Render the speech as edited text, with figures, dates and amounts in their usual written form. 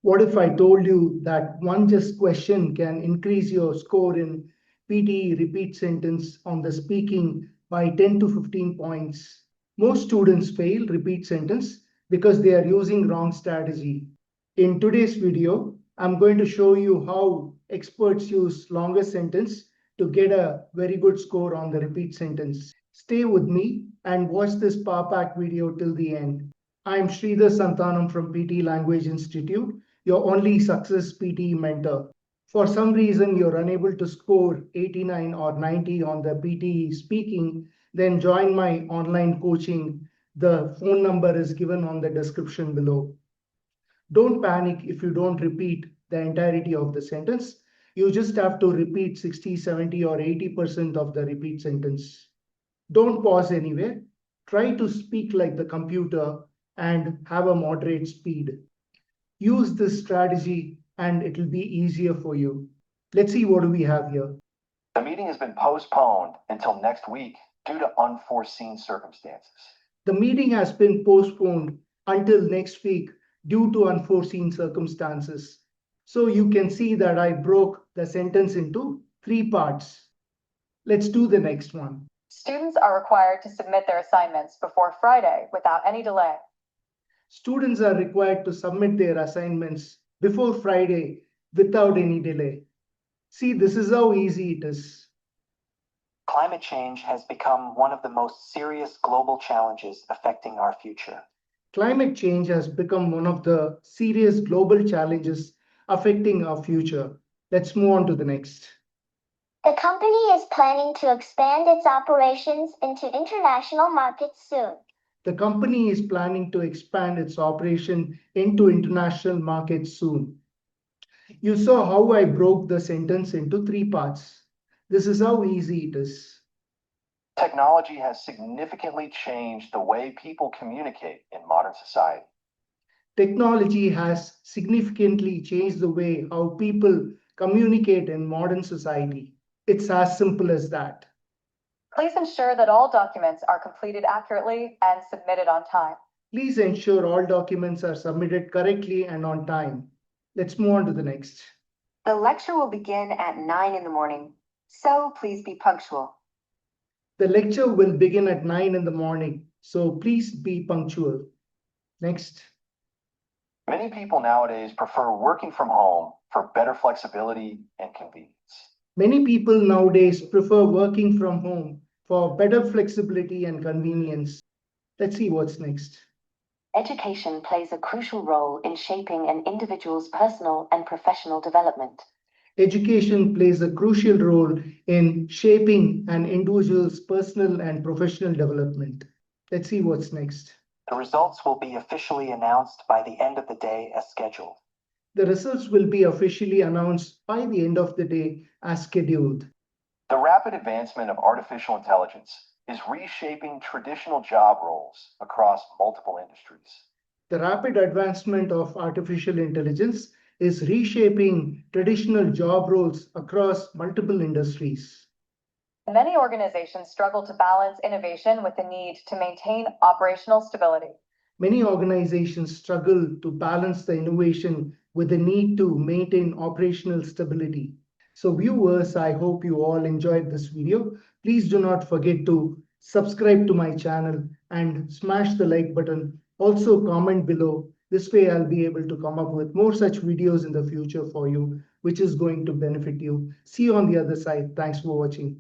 What if I told you that one just question can increase your score in PTE repeat sentence on the speaking by 10 to 15 points? Most students fail repeat sentence because they are using wrong strategy. In today's video, I'm going to show you how experts use longer sentence to get a very good score on the repeat sentence. Stay with me and watch this Power Pack video till the end. I'm Sridhar Santhanam from PTE Language Institute, your only success PTE mentor. For some reason you're unable to score 89 or 90 on the PTE speaking, then join my online coaching. The phone number is given on the description below. Don't panic if you don't repeat the entirety of the sentence. You just have to repeat 60, 70 or 80% of the repeat sentence. Don't pause anywhere. Try to speak like the computer and have a moderate speed. Use this strategy and it will be easier for you. Let's see what do we have here. The meeting has been postponed until next week due to unforeseen circumstances. The meeting has been postponed until next week due to unforeseen circumstances. So you can see that I broke the sentence into 3 parts. Let's do the next one. Students are required to submit their assignments before Friday without any delay. Students are required to submit their assignments before Friday without any delay. See, this is how easy it is. Climate change has become one of the most serious global challenges affecting our future. Climate change has become one of the serious global challenges affecting our future. Let's move on to the next. The company is planning to expand its operations into international markets soon. The company is planning to expand its operation into international markets soon. You saw how I broke the sentence into 3 parts. This is how easy it is. Technology has significantly changed the way people communicate in modern society. Technology has significantly changed the way how people communicate in modern society. It's as simple as that. Please ensure that all documents are completed accurately and submitted on time. Please ensure all documents are submitted correctly and on time. Let's move on to the next. The lecture will begin at 9 in the morning, so please be punctual. The lecture will begin at 9 in the morning, so please be punctual. Next. Many people nowadays prefer working from home for better flexibility and convenience. Many people nowadays prefer working from home for better flexibility and convenience. Let's see what's next. Education plays a crucial role in shaping an individual's personal and professional development. Education plays a crucial role in shaping an individual's personal and professional development. Let's see what's next. The results will be officially announced by the end of the day as scheduled. The results will be officially announced by the end of the day as scheduled. The rapid advancement of artificial intelligence is reshaping traditional job roles across multiple industries. The rapid advancement of artificial intelligence is reshaping traditional job roles across multiple industries. Many organizations struggle to balance innovation with the need to maintain operational stability. Many organizations struggle to balance the innovation with the need to maintain operational stability. So viewers, I hope you all enjoyed this video. Please do not forget to subscribe to my channel and smash the like button. Also comment below. This way I'll be able to come up with more such videos in the future for you, which is going to benefit you. See you on the other side. Thanks for watching.